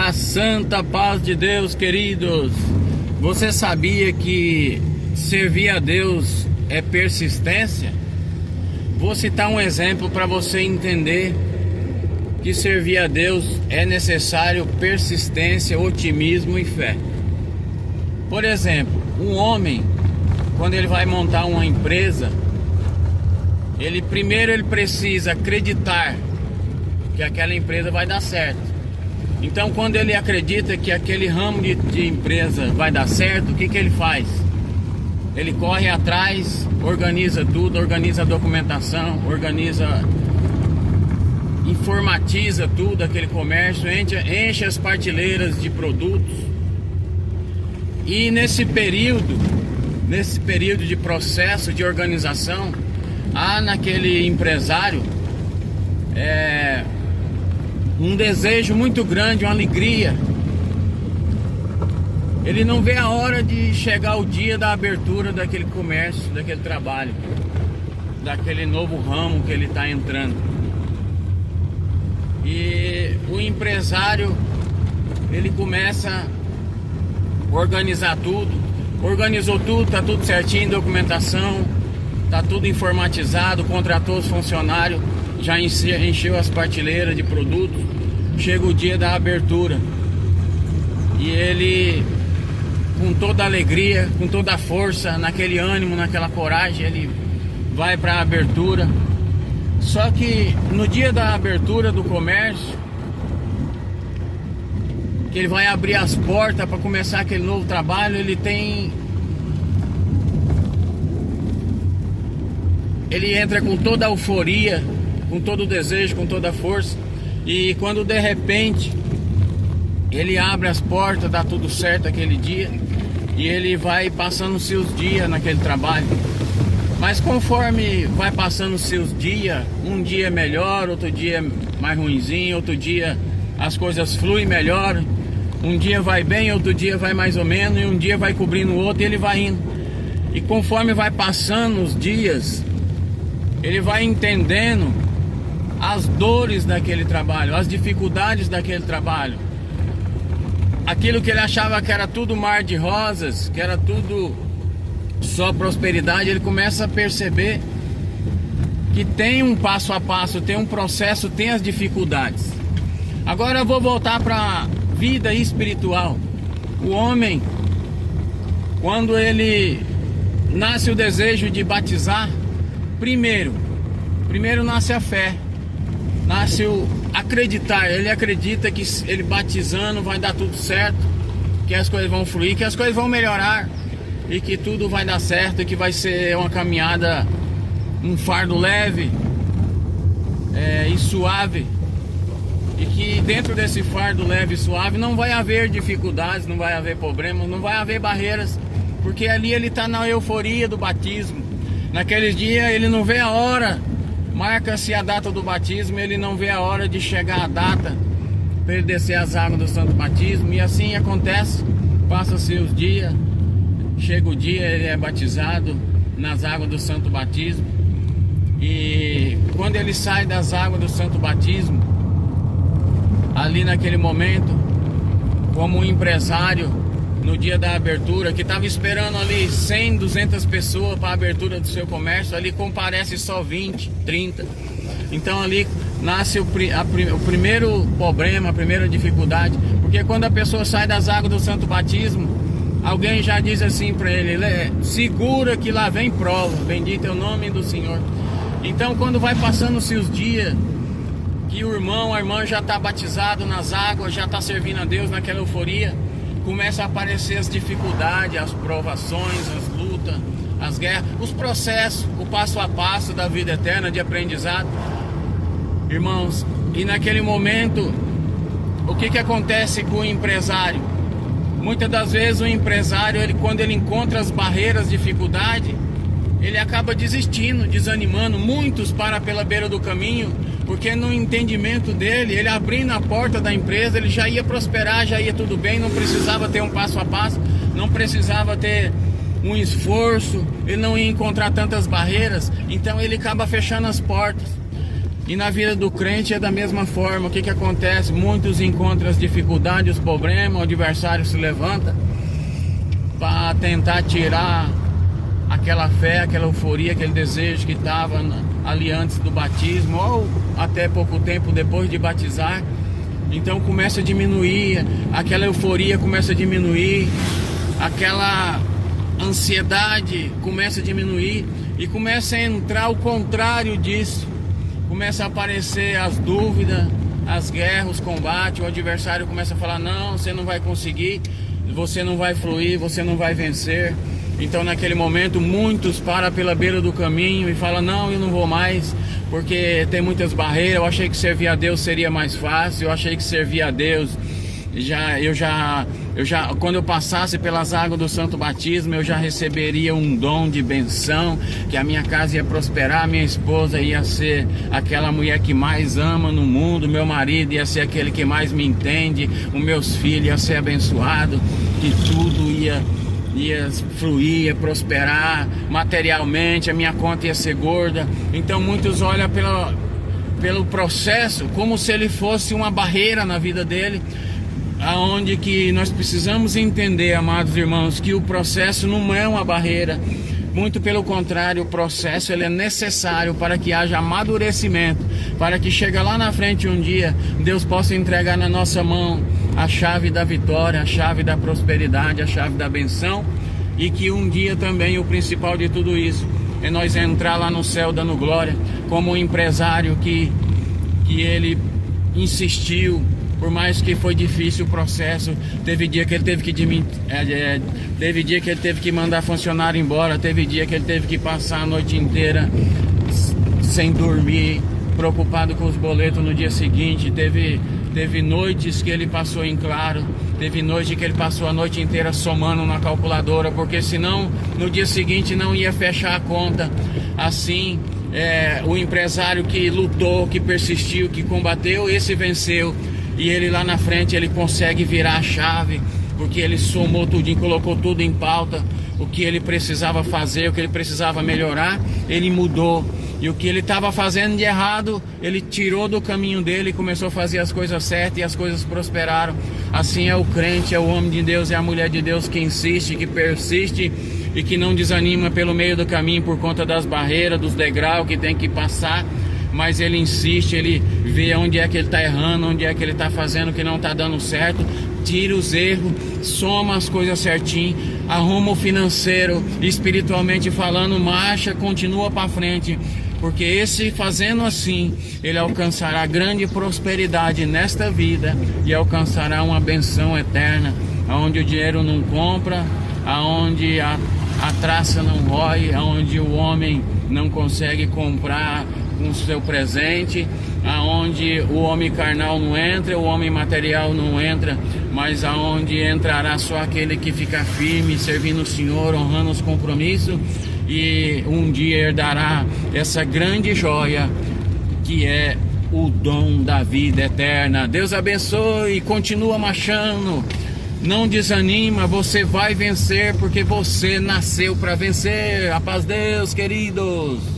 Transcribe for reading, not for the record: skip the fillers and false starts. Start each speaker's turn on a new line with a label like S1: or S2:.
S1: A santa paz de Deus, queridos. Você sabia que servir a Deus é persistência? Vou citar um exemplo para você entender que servir a Deus é necessário persistência, otimismo e fé. Por exemplo, um homem, quando ele vai montar uma empresa, ele precisa acreditar que aquela empresa vai dar certo. Então, quando ele acredita que aquele ramo de empresa vai dar certo, o que ele faz? Ele corre atrás, organiza tudo, organiza a documentação, informatiza tudo, aquele comércio, enche as prateleiras de produtos. E nesse período de processo de organização, há naquele empresário um desejo muito grande, uma alegria. Ele não vê a hora de chegar o dia da abertura daquele comércio, daquele trabalho, daquele novo ramo que ele está entrando. E o empresário, ele começa a organizar tudo, organizou tudo, tá tudo certinho, documentação, tá tudo informatizado, contratou os funcionários, já encheu as prateleiras de produtos. Chega o dia da abertura e ele, com toda a alegria, com toda a força, naquele ânimo, naquela coragem, ele vai para a abertura. Só que no dia da abertura do comércio, que ele vai abrir as portas para começar aquele novo trabalho, ele entra com toda a euforia, com todo o desejo, com toda a força. E quando de repente ele abre as portas, dá tudo certo aquele dia, e ele vai passando os seus dias naquele trabalho. Mas conforme vai passando os seus dias, um dia é melhor, outro dia é mais ruinzinho, outro dia as coisas fluem melhor, um dia vai bem, outro dia vai mais ou menos, e um dia vai cobrindo o outro e ele vai indo. E conforme vai passando os dias, ele vai entendendo as dores daquele trabalho, as dificuldades daquele trabalho. Aquilo que ele achava que era tudo mar de rosas, que era tudo só prosperidade, ele começa a perceber que tem um passo a passo, tem um processo, tem as dificuldades. Agora eu vou voltar para a vida espiritual. O homem, quando ele nasce o desejo de batizar, primeiro nasce a fé, nasce o acreditar. Ele acredita que ele batizando vai dar tudo certo, que as coisas vão fluir, que as coisas vão melhorar e que tudo vai dar certo, e que vai ser uma caminhada, um fardo leve e suave, e que dentro desse fardo leve e suave não vai haver dificuldades, não vai haver problemas, não vai haver barreiras, porque ali ele está na euforia do batismo. Naqueles dias ele não vê a hora, marca-se a data do batismo, ele não vê a hora de chegar a data para ele descer as águas do santo batismo. E assim acontece, passa-se os dias, chega o dia, ele é batizado nas águas do santo batismo. E quando ele sai das águas do santo batismo, ali naquele momento, como um empresário, no dia da abertura, que estava esperando ali 100, 200 pessoas para a abertura do seu comércio, ali comparece só 20, 30. Então ali nasce o primeiro problema, a primeira dificuldade, porque quando a pessoa sai das águas do santo batismo, alguém já diz assim para ele: segura que lá vem prova, bendito é o nome do Senhor. Então quando vai passando-se os dias, que o irmão, a irmã já está batizado nas águas, já está servindo a Deus naquela euforia, começa a aparecer as dificuldades, as provações, as lutas, as guerras, os processos, o passo a passo da vida eterna de aprendizado, irmãos. E naquele momento, o que acontece com o empresário? Muitas das vezes o empresário, quando ele encontra as barreiras, dificuldades, ele acaba desistindo, desanimando. Muitos param pela beira do caminho, porque no entendimento dele, ele abrindo a porta da empresa, ele já ia prosperar, já ia tudo bem, não precisava ter um passo a passo, não precisava ter um esforço, ele não ia encontrar tantas barreiras. Então ele acaba fechando as portas. E na vida do crente é da mesma forma. O que acontece? Muitos encontram as dificuldades, os problemas, o adversário se levanta para tentar tirar aquela fé, aquela euforia, aquele desejo que estava ali antes do batismo, ou até pouco tempo depois de batizar. Então começa a diminuir, aquela euforia começa a diminuir, aquela ansiedade começa a diminuir e começa a entrar o contrário disso. Começa a aparecer as dúvidas, as guerras, os combates. O adversário começa a falar: não, você não vai conseguir, você não vai fluir, você não vai vencer. Então naquele momento muitos param pela beira do caminho e falam: não, eu não vou mais, porque tem muitas barreiras. Eu achei que servir a Deus seria mais fácil, eu achei que servir a Deus quando eu passasse pelas águas do Santo Batismo, eu já receberia um dom de benção, que a minha casa ia prosperar, a minha esposa ia ser aquela mulher que mais ama no mundo, meu marido ia ser aquele que mais me entende, os meus filhos iam ser abençoados, que tudo ia fluir, ia prosperar materialmente, a minha conta ia ser gorda. Então muitos olham pelo processo como se ele fosse uma barreira na vida dele, aonde que nós precisamos entender, amados irmãos, que o processo não é uma barreira. Muito pelo contrário, o processo ele é necessário para que haja amadurecimento, para que chegue lá na frente um dia, Deus possa entregar na nossa mão a chave da vitória, a chave da prosperidade, a chave da benção, e que um dia também o principal de tudo isso é nós entrar lá no céu dando glória, como um empresário que ele insistiu. Por mais que foi difícil o processo, teve dia que ele teve que mandar funcionário embora, teve dia que ele teve que passar a noite inteira sem dormir, preocupado com os boletos no dia seguinte, teve noites que ele passou em claro, teve noite que ele passou a noite inteira somando na calculadora, porque senão no dia seguinte não ia fechar a conta. Assim, o empresário que lutou, que persistiu, que combateu, esse venceu. E ele lá na frente, ele consegue virar a chave, porque ele somou tudinho, colocou tudo em pauta, o que ele precisava fazer, o que ele precisava melhorar, ele mudou. E o que ele estava fazendo de errado, ele tirou do caminho dele e começou a fazer as coisas certas, e as coisas prosperaram. Assim é o crente, é o homem de Deus, é a mulher de Deus que insiste, que persiste e que não desanima pelo meio do caminho por conta das barreiras, dos degraus que tem que passar. Mas ele insiste, ele vê onde é que ele está errando, onde é que ele está fazendo o que não está dando certo, tira os erros, soma as coisas certinho, arruma o financeiro, espiritualmente falando, marcha, continua para frente, porque esse fazendo assim, ele alcançará grande prosperidade nesta vida e alcançará uma benção eterna, onde o dinheiro não compra, aonde a traça não rói, aonde o homem não consegue comprar com o seu presente, aonde o homem carnal não entra, o homem material não entra, mas aonde entrará só aquele que fica firme, servindo o Senhor, honrando os compromissos, e um dia herdará essa grande joia que é o dom da vida eterna. Deus abençoe, continua marchando, não desanima, você vai vencer, porque você nasceu para vencer. A paz de Deus, queridos.